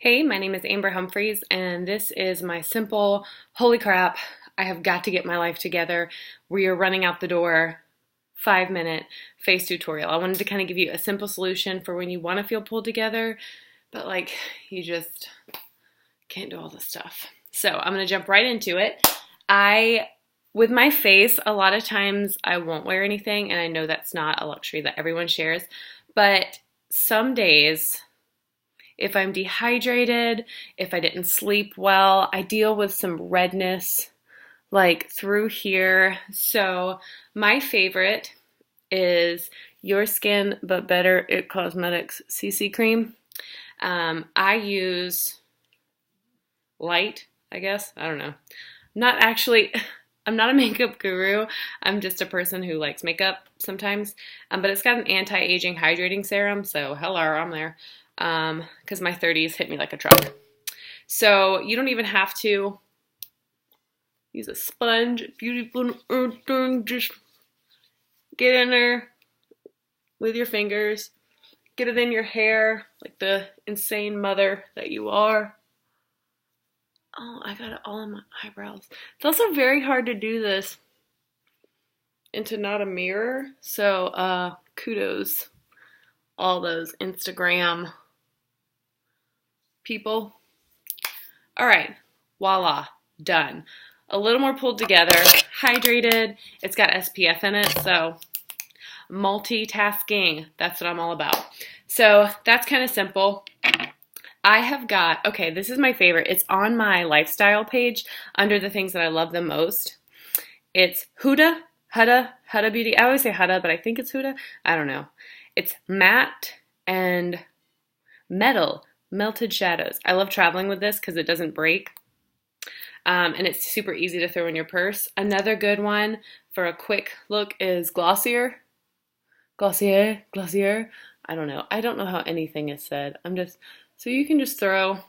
Hey, my name is Amber Humphreys, and this is my simple, holy crap, I have got to get my life together. We are running out the door 5-minute face tutorial. I wanted to kind of give you a simple solution for when you want to feel pulled together, but like you just can't do all this stuff. So I'm going to jump right into it. With my face, a lot of times I won't wear anything, and I know that's not a luxury that everyone shares, but some days, if I'm dehydrated, if I didn't sleep well, I deal with some redness like through here. So my favorite is Your Skin But Better It Cosmetics CC Cream. I use light, I guess. I don't know. Not actually, I'm not a makeup guru. I'm just a person who likes makeup sometimes. But it's got an anti-aging hydrating serum, so hello, I'm there. Because my 30s hit me like a truck. So you don't even have to use a sponge, beautiful thing, just get in there with your fingers, get it in your hair like the insane mother that you are. Oh, I got it all in my eyebrows. It's also very hard to do this into not a mirror, so kudos all those Instagram people. All right, voila, done. A little more pulled together, hydrated. It's got SPF in it, so multitasking, that's what I'm all about. So that's kind of simple. I have got, okay, this is my favorite. It's on my lifestyle page under the things that I love the most. It's Huda Beauty. I always say Huda, but I think it's Huda. I don't know. It's matte and metal melted shadows. I love traveling with this because it doesn't break. And it's super easy to throw in your purse. Another good one for a quick look is Glossier. Glossier. I don't know. I don't know how anything is said. So you can just throw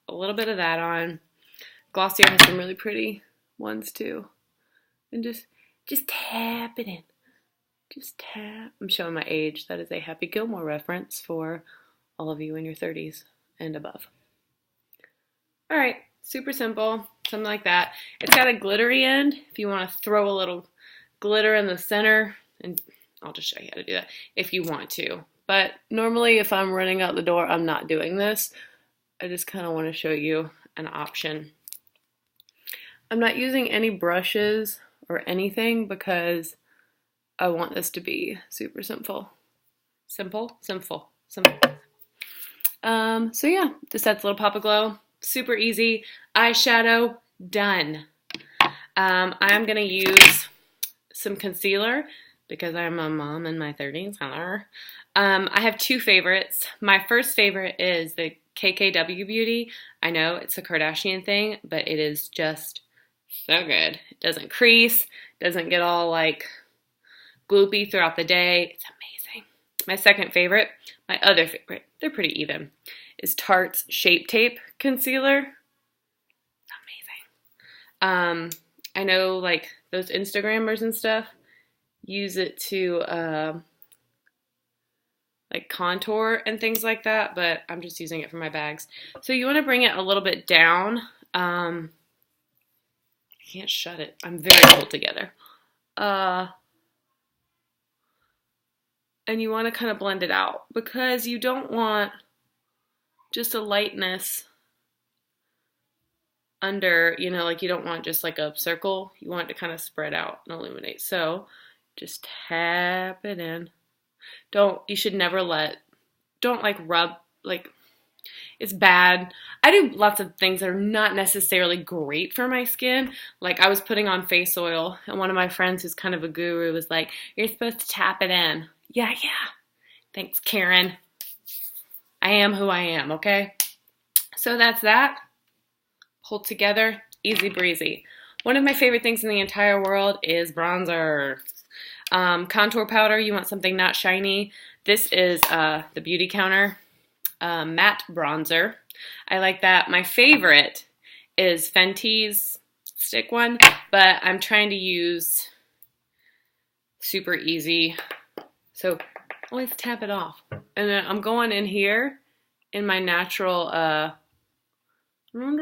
a little bit of that on. Glossier has some really pretty ones too. And just tap it in. Just tap. I'm showing my age. That is a Happy Gilmore reference for all of you in your 30s and above. All right, super simple, something like that. It's got a glittery end if you want to throw a little glitter in the center, and I'll just show you how to do that if you want to. But normally if I'm running out the door, I'm not doing this. I just kind of want to show you an option. I'm not using any brushes or anything because I want this to be super simple. Simple. So yeah, just adds a little pop of glow. Super easy. Eyeshadow, done. I'm going to use some concealer because I'm a mom in my 30s. I have two favorites. My first favorite is the KKW Beauty. I know it's a Kardashian thing, but it is just so good. It doesn't crease, doesn't get all like gloopy throughout the day. It's amazing. My second favorite, my other favorite, they're pretty even, is Tarte's Shape Tape Concealer. Amazing. I know like those Instagrammers and stuff use it to like contour and things like that, but I'm just using it for my bags. So you want to bring it a little bit down. I can't shut it. I'm very pulled together. And you want to kind of blend it out because you don't want just a lightness under, like you don't want just like a circle. You want it to kind of spread out and illuminate. So just tap it in. You should never don't like rub, like it's bad. I do lots of things that are not necessarily great for my skin. Like I was putting on face oil and one of my friends who's kind of a guru was like, you're supposed to tap it in. Yeah. Thanks, Karen. I am who I am, okay? So that's that. Pulled together, easy breezy. One of my favorite things in the entire world is bronzer. Contour powder, you want something not shiny. This is the Beauty Counter matte bronzer. I like that. My favorite is Fenty's stick one, but I'm trying to use super easy. So always tap it off. And then I'm going in here in my natural Look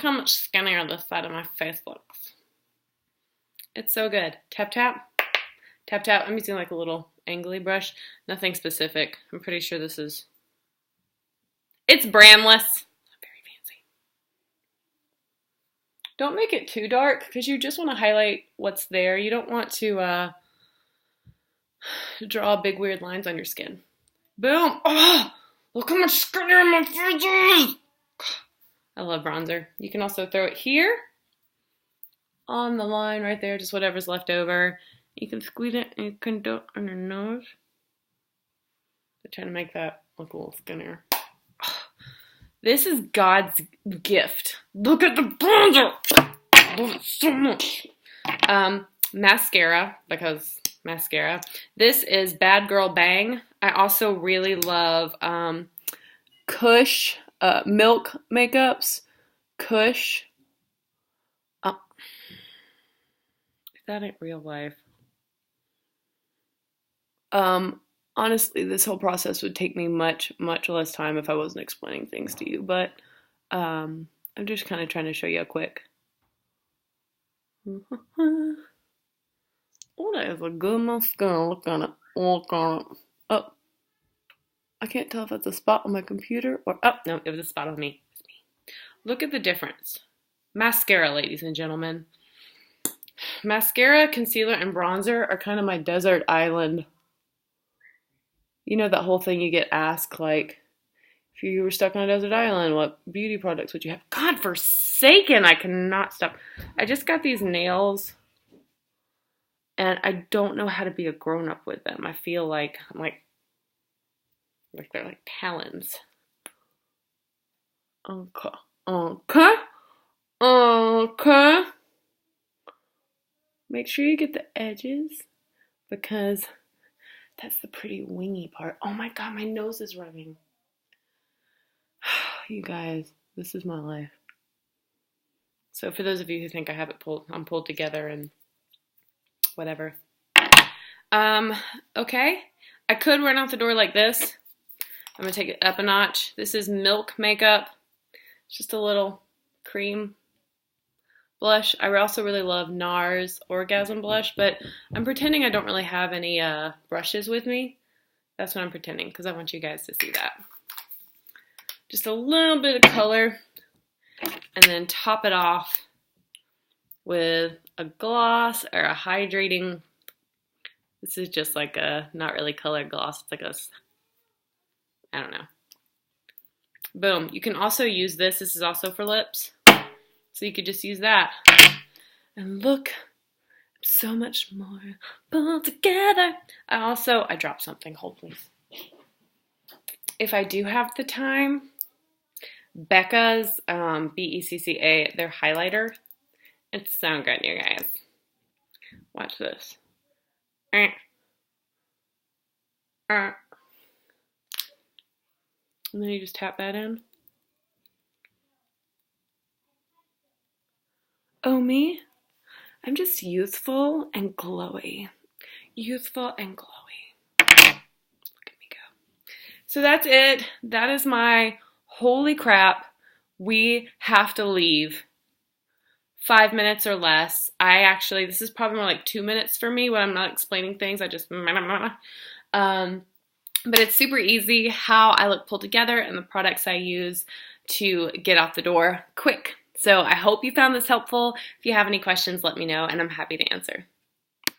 how much skinnier this side of my face looks. It's so good. Tap, tap. Tap, tap. I'm using like a little angly brush. Nothing specific. I'm pretty sure this is... It's brandless. Very fancy. Don't make it too dark because you just want to highlight what's there. You don't want to draw big weird lines on your skin. Boom! Oh, look how much skinnier my face is! I love bronzer. You can also throw it here on the line right there, just whatever's left over. You can squeeze it and you can do it on your nose. I'm trying to make that look a little skinnier. This is God's gift. Look at the bronzer! I love it so much. Mascara, because mascara. This is Bad Girl Bang. I also really love Kush Milk Makeups. Kush. That ain't real life. Honestly, this whole process would take me much, much less time if I wasn't explaining things to you, but I'm just kind of trying to show you a quick. Oh, that is a good mascara. Look on it. Look on it. Oh, I can't tell if that's a spot on my computer or... Oh, no, it was a spot on me. Look at the difference. Mascara, ladies and gentlemen. Mascara, concealer, and bronzer are kind of my desert island. You know that whole thing you get asked, like, if you were stuck on a desert island, what beauty products would you have? God forsaken, I cannot stop. I just got these nails, and I don't know how to be a grown-up with them. I feel like I'm like they're like talons. Okay. Okay. Okay. Make sure you get the edges because that's the pretty wingy part. Oh my God, my nose is running. You guys, this is my life. So for those of you who think I have it I'm pulled together and whatever. Okay. I could run out the door like this. I'm gonna take it up a notch. This is Milk Makeup. It's just a little cream blush. I also really love NARS Orgasm Blush, but I'm pretending I don't really have any brushes with me. That's what I'm pretending because I want you guys to see that. Just a little bit of color and then top it off with a gloss or a hydrating. This is just like a not really colored gloss. It's like a, I don't know. Boom. You can also use this. This is also for lips. So you could just use that. And look, so much more pulled together. I dropped something. Hold please. If I do have the time, Becca's BECCA, their highlighter. It's so good, you guys. Watch this. And then you just tap that in. Oh, me? I'm just youthful and glowy. Youthful and glowy. Look at me go. So that's it. That is my holy crap. We have to leave. 5 minutes or less. This is probably more like 2 minutes for me when I'm not explaining things. I just, but it's super easy how I look pulled together and the products I use to get out the door quick. So I hope you found this helpful. If you have any questions, let me know and I'm happy to answer.